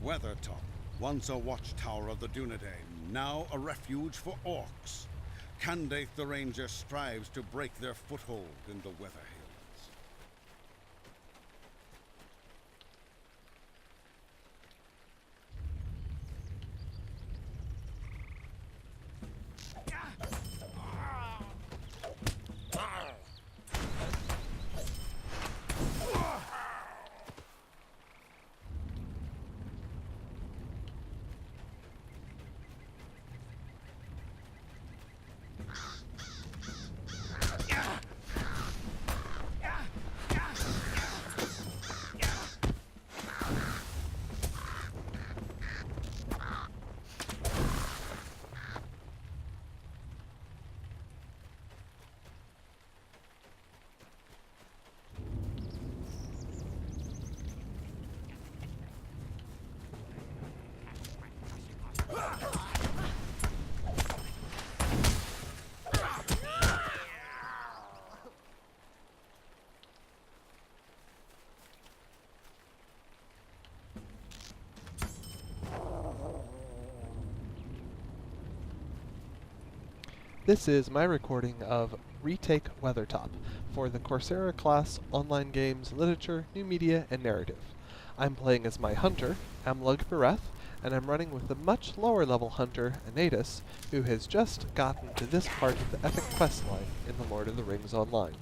Weathertop, once a watchtower of the Dunedain, now a refuge for orcs. Candace the Ranger strives to break their foothold in the Weather Hills. This is my recording of Retake Weathertop for the Coursera class Online Games, Literature, New Media, and Narrative. I'm playing as my hunter, Amlug Bereth, and I'm running with the much lower level hunter, Anatus, who has just gotten to this part of the epic questline in The Lord of the Rings Online.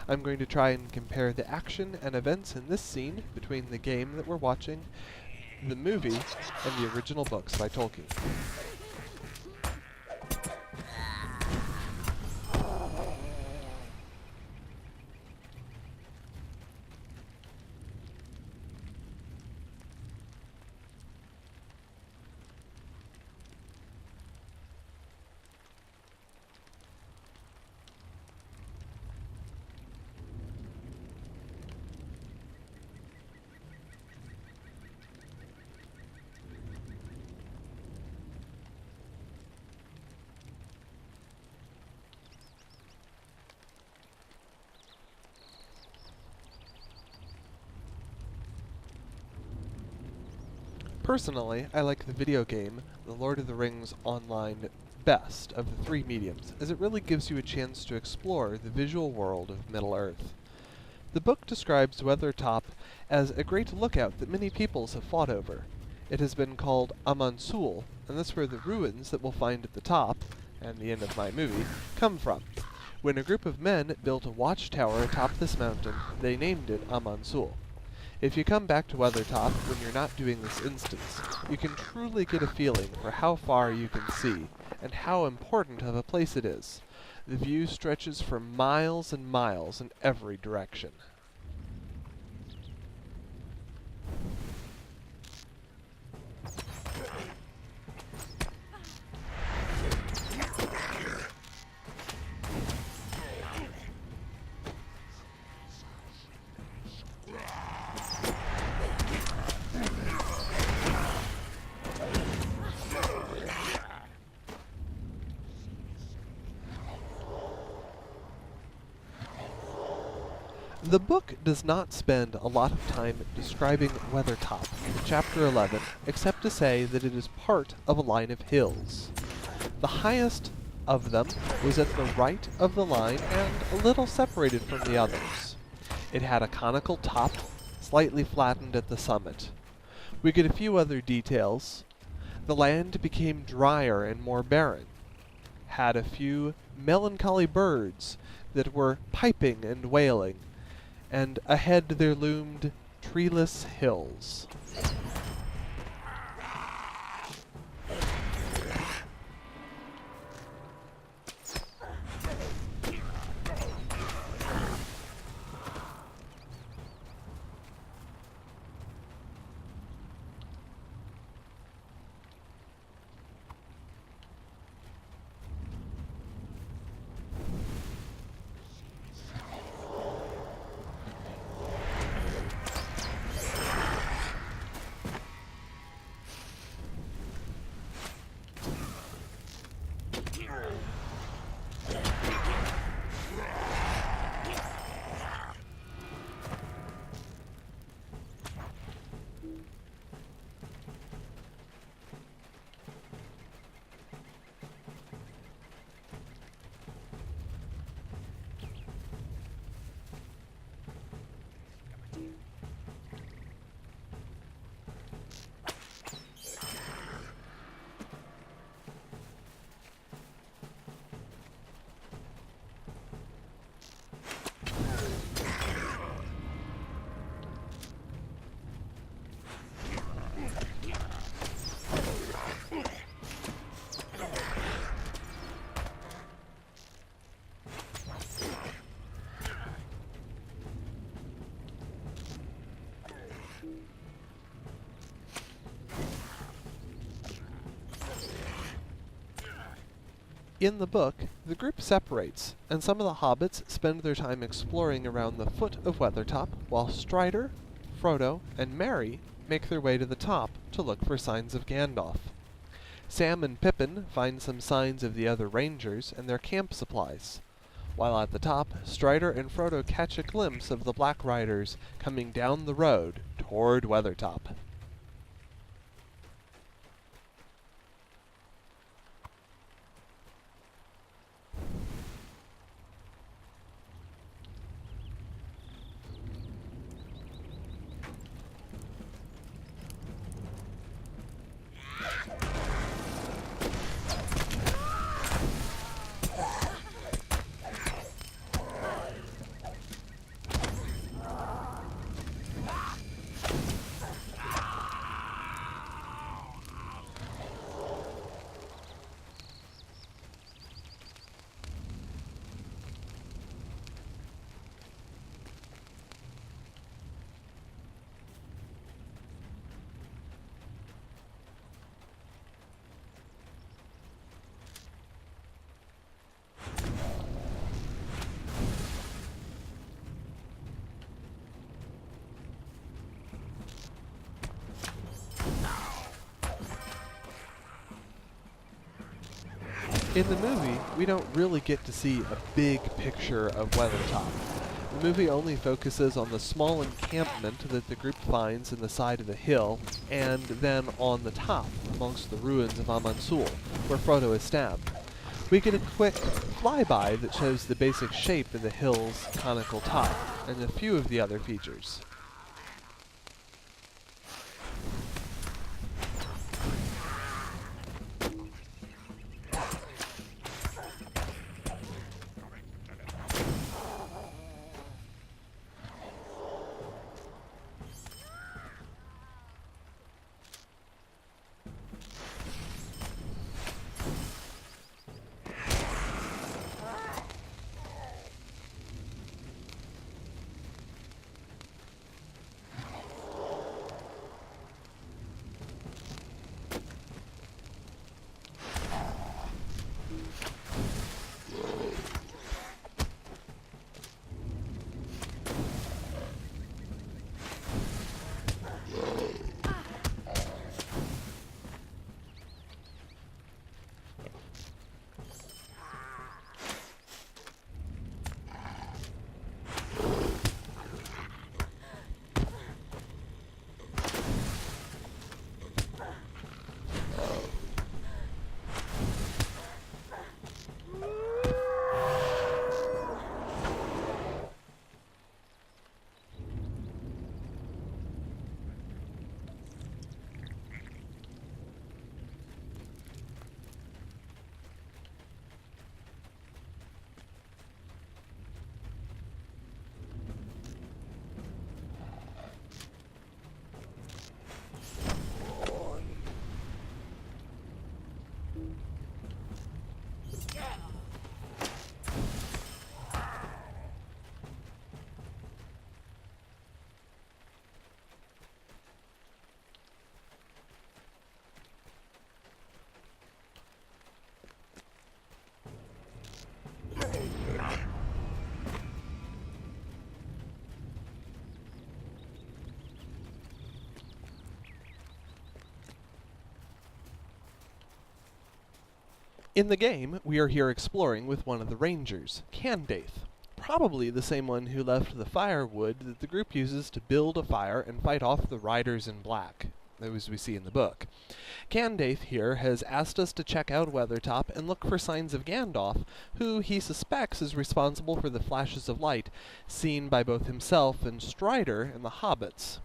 I'm going to try and compare the action and events in this scene between the game that we're watching, the movie, and the original books by Tolkien. Personally, I like the video game, The Lord of the Rings Online, best of the three mediums, as it really gives you a chance to explore the visual world of Middle-earth. The book describes Weathertop as a great lookout that many peoples have fought over. It has been called Amansul, and that's where the ruins that we'll find at the top, and the end of my movie, come from. When a group of men built a watchtower atop this mountain, they named it Amansul. If you come back to Weathertop when you're not doing this instance, you can truly get a feeling for how far you can see, and how important of a place it is. The view stretches for miles and miles in every direction. The book does not spend a lot of time describing Weathertop in Chapter 11, except to say that it is part of a line of hills. The highest of them was at the right of the line and a little separated from the others. It had a conical top, slightly flattened at the summit. We get a few other details. The land became drier and more barren, had a few melancholy birds that were piping and wailing, and ahead there loomed treeless hills. In the book, the group separates, and some of the hobbits spend their time exploring around the foot of Weathertop, while Strider, Frodo, and Merry make their way to the top to look for signs of Gandalf. Sam and Pippin find some signs of the other rangers and their camp supplies. While at the top, Strider and Frodo catch a glimpse of the Black Riders coming down the road toward Weathertop. In the movie, we don't really get to see a big picture of Weathertop. The movie only focuses on the small encampment that the group finds in the side of the hill, and then on the top, amongst the ruins of Amansul, where Frodo is stabbed. We get a quick flyby that shows the basic shape of the hill's conical top, and a few of the other features. In the game, we are here exploring with one of the rangers, Candaith, probably the same one who left the firewood that the group uses to build a fire and fight off the Riders in Black, as we see in the book. Candaith here has asked us to check out Weathertop and look for signs of Gandalf, who he suspects is responsible for the flashes of light seen by both himself and Strider and the hobbits.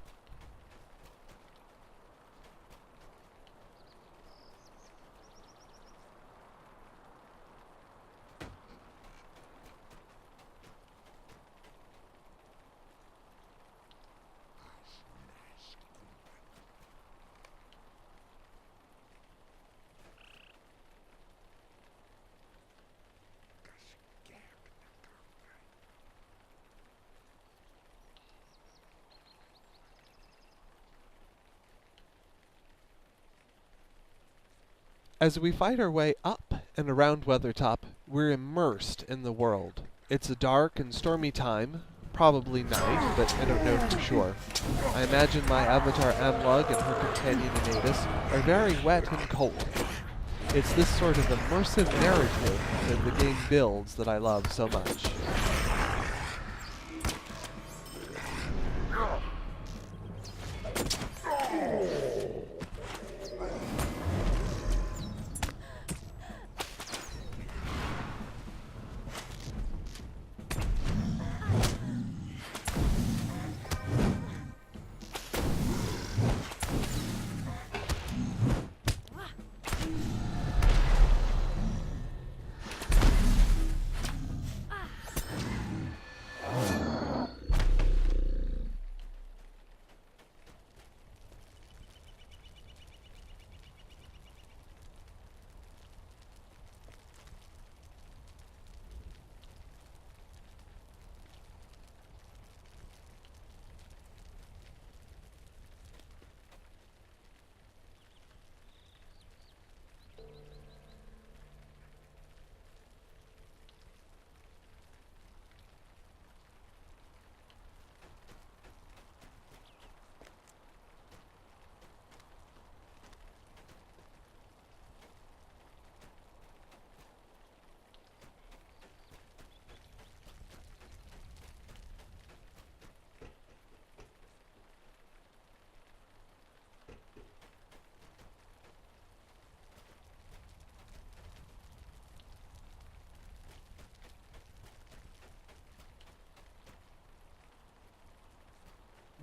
As we fight our way up And around Weathertop, we're immersed in the world. It's a dark and stormy time, probably night, but I don't know for sure. I imagine my avatar Amlug and her companion Inatus are very wet and cold. It's this sort of immersive narrative that the game builds that I love so much.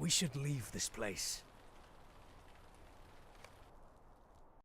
We should leave this place.